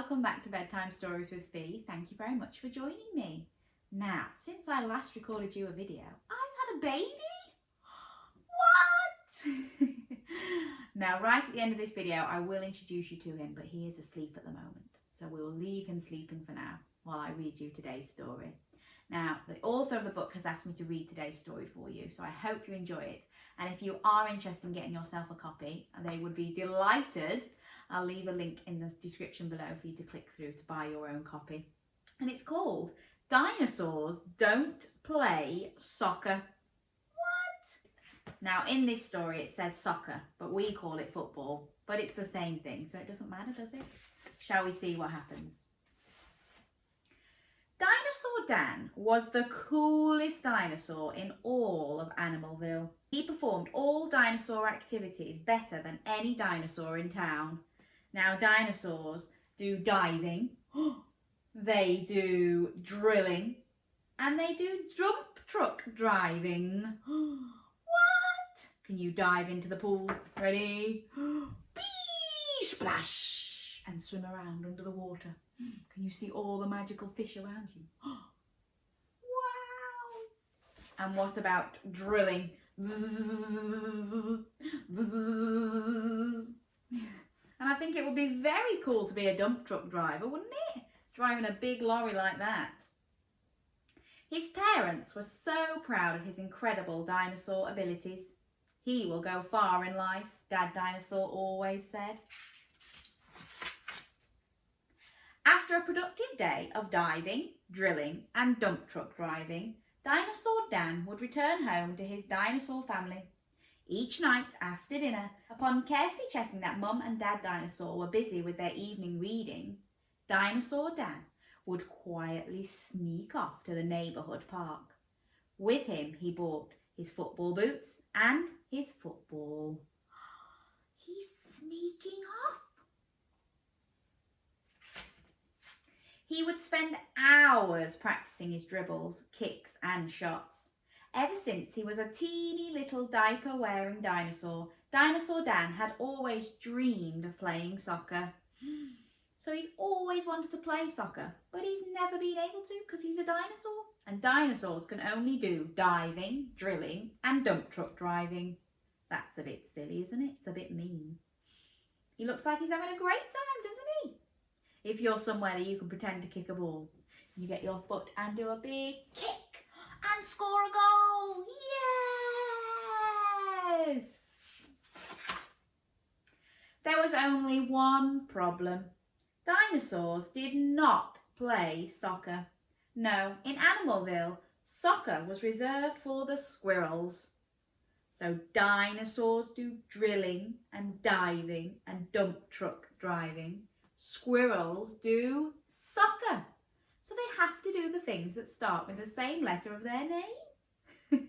welcome back to Bedtime Stories with Fee. Thank you very much for joining me. Now, since I last recorded you a video, I've had a baby? What? Now, right at the end of this video, I will introduce you to him, but he is asleep at the moment. So we'll leave him sleeping for now while I read you today's story. Now, the author of the book has asked me to read today's story for you, so I hope you enjoy it. And if you are interested in getting yourself a copy, they would be delighted. I'll leave a link in the description below for you to click through to buy your own copy. And it's called Dinosaurs Don't Play Soccer. What? Now, in this story, it says soccer, but we call it football. But it's the same thing, so it doesn't matter, does it? Shall we see what happens? Dinosaur Dan was the coolest dinosaur in all of Animalville. He performed all dinosaur activities better than any dinosaur in town. Now, dinosaurs do diving, they do drilling, and they do dump truck driving. What? Can you dive into the pool? Ready? Bee splash! And swim around under the water. Can you see all the magical fish around you? Wow! And what about drilling? And I think it would be very cool to be a dump truck driver, wouldn't it? Driving a big lorry like that. His parents were so proud of his incredible dinosaur abilities. He will go far in life, Dad Dinosaur always said. After a productive day of diving, drilling and dump truck driving, Dinosaur Dan would return home to his dinosaur family. Each night after dinner, upon carefully checking that Mum and Dad Dinosaur were busy with their evening reading, Dinosaur Dan would quietly sneak off to the neighbourhood park. With him he brought his football boots and his football. He's sneaking off. He would spend hours practicing his dribbles, kicks and shots. Ever since he was a teeny little diaper-wearing dinosaur, Dinosaur Dan had always dreamed of playing soccer. So he's always wanted to play soccer, but he's never been able to because he's a dinosaur. And dinosaurs can only do diving, drilling and dump truck driving. That's a bit silly, isn't it? It's a bit mean. He looks like he's having a great time, doesn't he? If you're somewhere that you can pretend to kick a ball, you get your foot and do a big kick and score a goal. Yes! There was only one problem. Dinosaurs did not play soccer. No, in Animalville, soccer was reserved for the squirrels. So dinosaurs do drilling and diving and dump truck driving. Squirrels do soccer. So they have to do the things that start with the same letter of their name.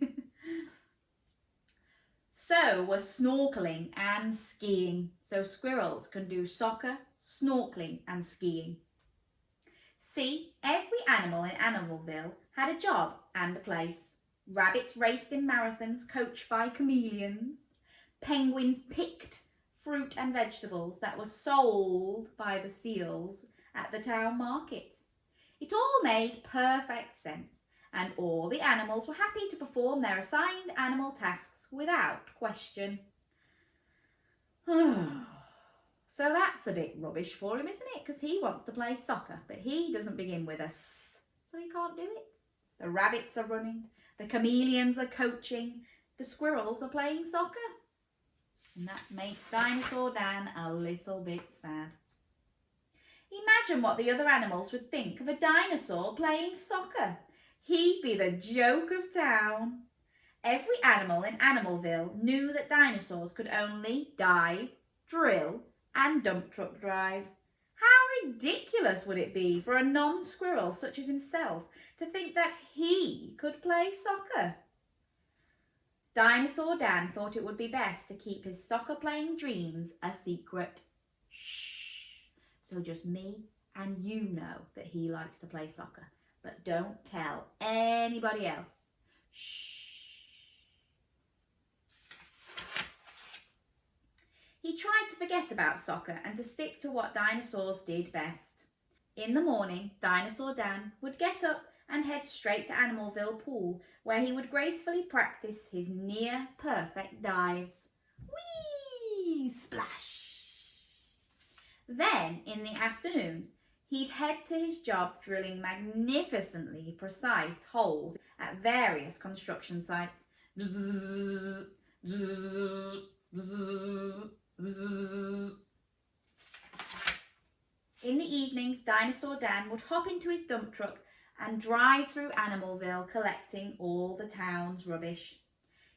So was snorkeling and skiing. So squirrels can do soccer, snorkeling and skiing. See, every animal in Animalville had a job and a place. Rabbits raced in marathons coached by chameleons. Penguins picked fruit and vegetables that were sold by the seals at the town market. It all made perfect sense, and all the animals were happy to perform their assigned animal tasks without question. So that's a bit rubbish for him, isn't it? Because he wants to play soccer, but he doesn't begin with a S, so he can't do it. The rabbits are running, the chameleons are coaching, the squirrels are playing soccer. And that makes Dinosaur Dan a little bit sad. Imagine what the other animals would think of a dinosaur playing soccer. He'd be the joke of town. Every animal in Animalville knew that dinosaurs could only dive, drill and dump truck drive. How ridiculous would it be for a non-squirrel such as himself to think that he could play soccer? Dinosaur Dan thought it would be best to keep his soccer-playing dreams a secret. Shh. So just me and you know that he likes to play soccer. But don't tell anybody else. Shh. He tried to forget about soccer and to stick to what dinosaurs did best. In the morning, Dinosaur Dan would get up and head straight to Animalville Pool, where he would gracefully practice his near-perfect dives. Whee! Splash! Then, in the afternoons, he'd head to his job drilling magnificently precise holes at various construction sites. Bzzz, bzzz, bzzz, bzzz. In the evenings, Dinosaur Dan would hop into his dump truck and drive through Animalville collecting all the town's rubbish.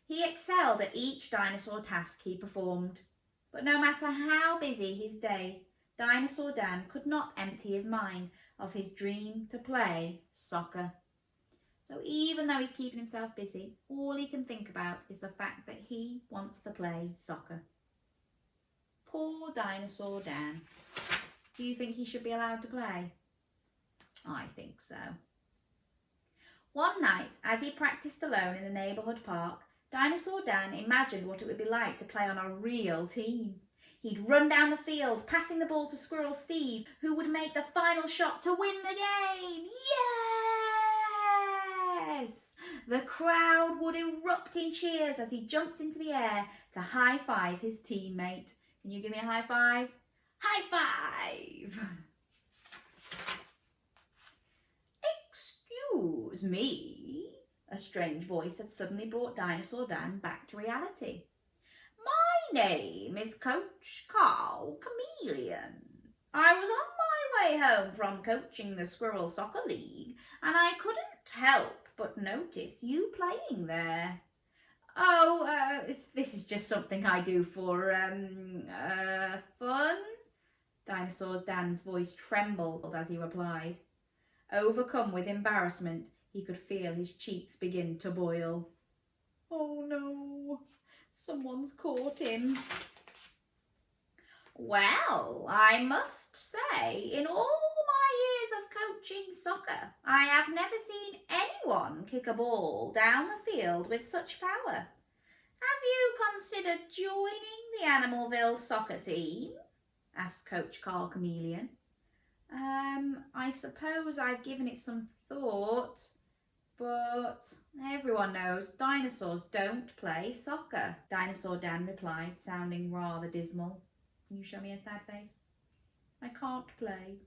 He excelled at each dinosaur task he performed. But no matter how busy his day, Dinosaur Dan could not empty his mind of his dream to play soccer. So even though he's keeping himself busy, all he can think about is the fact that he wants to play soccer. Poor Dinosaur Dan. Do you think he should be allowed to play? I think so. One night, as he practiced alone in the neighbourhood park, Dinosaur Dan imagined what it would be like to play on a real team. He'd run down the field, passing the ball to Squirrel Steve, who would make the final shot to win the game. Yes! The crowd would erupt in cheers as he jumped into the air to high-five his teammate. Can you give me a high five? High five! Excuse me. A strange voice had suddenly brought Dinosaur Dan back to reality. My name is Coach Carl Chameleon. I was on my way home from coaching the Squirrel Soccer League, and I couldn't help but notice you playing there. Oh, this is just something I do for, fun? Dinosaur Dan's voice trembled as he replied. Overcome with embarrassment, he could feel his cheeks begin to boil. Oh no, someone's caught him. Well, I must say, in all my years of coaching soccer, I have never seen anyone kick a ball down the field with such power. Have you considered joining the Animalville soccer team? Asked Coach Carl Chameleon. I suppose I've given it some thought, but everyone knows dinosaurs don't play soccer, Dinosaur Dan replied, sounding rather dismal. Can you show me a sad face? I can't play.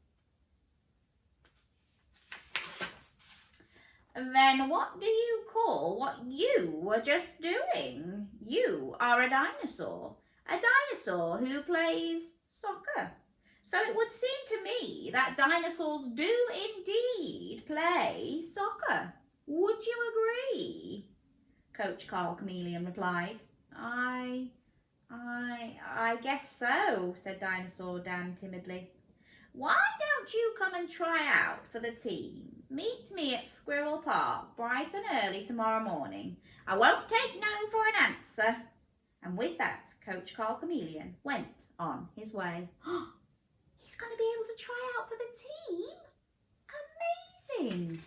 Then what do you call what you were just doing? You are a dinosaur who plays soccer. So it would seem to me that dinosaurs do indeed play soccer. Would you agree? Coach Carl Chameleon replied. I guess so, said Dinosaur Dan timidly. Why don't you come and try out for the team? Meet me at Squirrel Park bright and early tomorrow morning. I won't take no for an answer. And with that, Coach Carl Chameleon went on his way. He's going to be able to try out for the team? Amazing!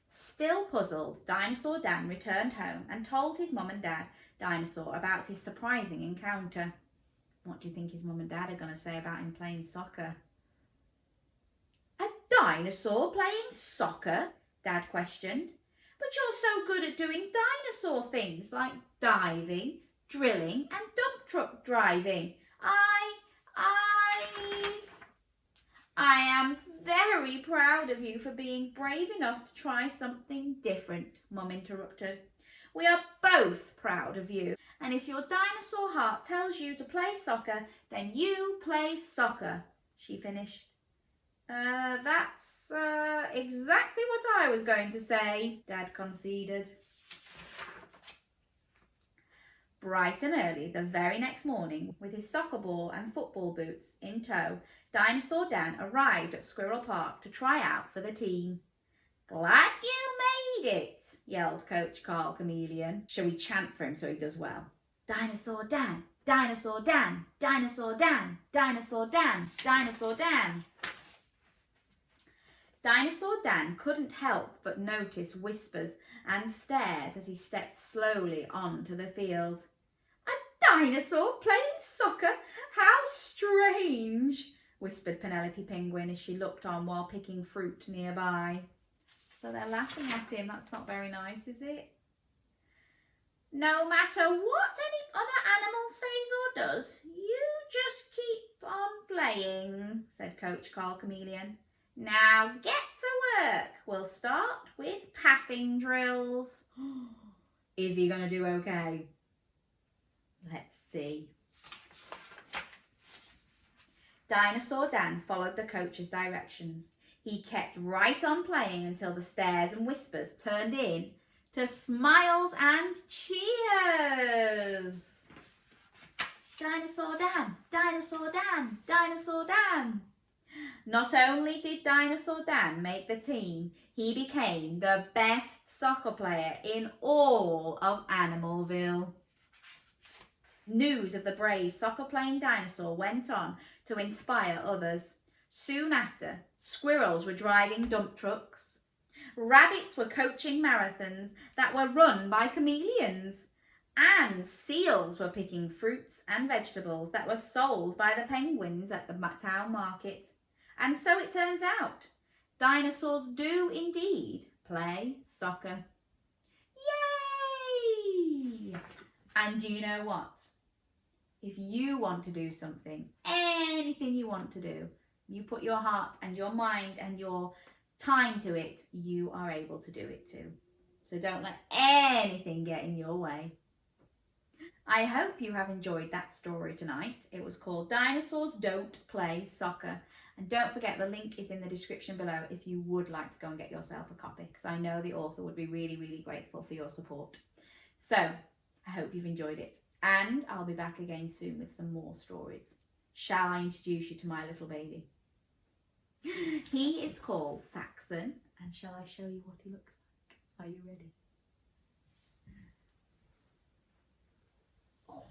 Still puzzled, Dinosaur Dan returned home and told his mum and dad, Dinosaur, about his surprising encounter. What do you think his mum and dad are going to say about him playing soccer? A dinosaur playing soccer? Dad questioned. But you're so good at doing dinosaur things like diving, drilling and dump truck driving. I am very proud of you for being brave enough to try something different, Mum interrupted. We are both proud of you, and if your dinosaur heart tells you to play soccer, then you play soccer, she finished. That's exactly what I was going to say, Dad conceded. Bright and early the very next morning, with his soccer ball and football boots in tow, Dinosaur Dan arrived at Squirrel Park to try out for the team. Glad you made it, yelled Coach Carl Chameleon. Shall we chant for him so he does well? Dinosaur Dan, Dinosaur Dan, Dinosaur Dan, Dinosaur Dan, Dinosaur Dan. Dinosaur Dan couldn't help but notice whispers and stares as he stepped slowly onto the field. A dinosaur playing soccer? How strange! whispered Penelope Penguin as she looked on while picking fruit nearby. So they're laughing at him. That's not very nice, is it? No matter what any other animal says or does, you just keep on playing, said Coach Carl Chameleon. Now get to work. We'll start with passing drills. Is he going to do okay? Let's see. Dinosaur Dan followed the coach's directions. He kept right on playing until the stares and whispers turned in to smiles and cheers. Dinosaur Dan, Dinosaur Dan, Dinosaur Dan. Not only did Dinosaur Dan make the team, he became the best soccer player in all of Animalville. News of the brave soccer-playing dinosaur went on to inspire others. Soon after, squirrels were driving dump trucks. Rabbits were coaching marathons that were run by chameleons. And seals were picking fruits and vegetables that were sold by the penguins at the town market. And so it turns out, dinosaurs do indeed play soccer. Yay! And do you know what? If you want to do something, anything you want to do, you put your heart and your mind and your time to it, you are able to do it too. So don't let anything get in your way. I hope you have enjoyed that story tonight. It was called Dinosaurs Don't Play Soccer. And don't forget, the link is in the description below if you would like to go and get yourself a copy, because I know the author would be really, really grateful for your support. So I hope you've enjoyed it. And I'll be back again soon with some more stories. Shall I introduce you to my little baby? He is called Saxon. And shall I show you what he looks like? Are you ready? Oh,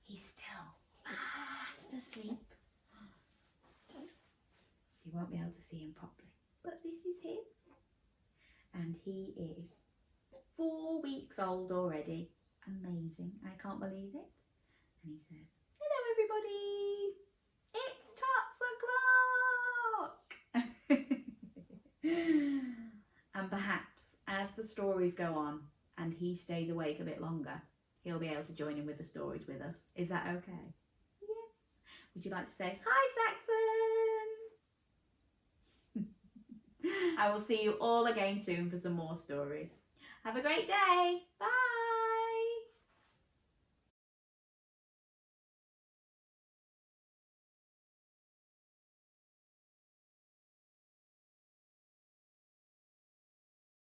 he's still fast asleep. So you won't be able to see him properly. But this is him. And he is 4 weeks old already. Amazing. I can't believe it. And he says, hello everybody. It's Tots o'clock. And perhaps as the stories go on and he stays awake a bit longer, he'll be able to join in with the stories with us. Is that okay? Yes. Would you like to say, hi Saxon? I will see you all again soon for some more stories. Have a great day. Bye.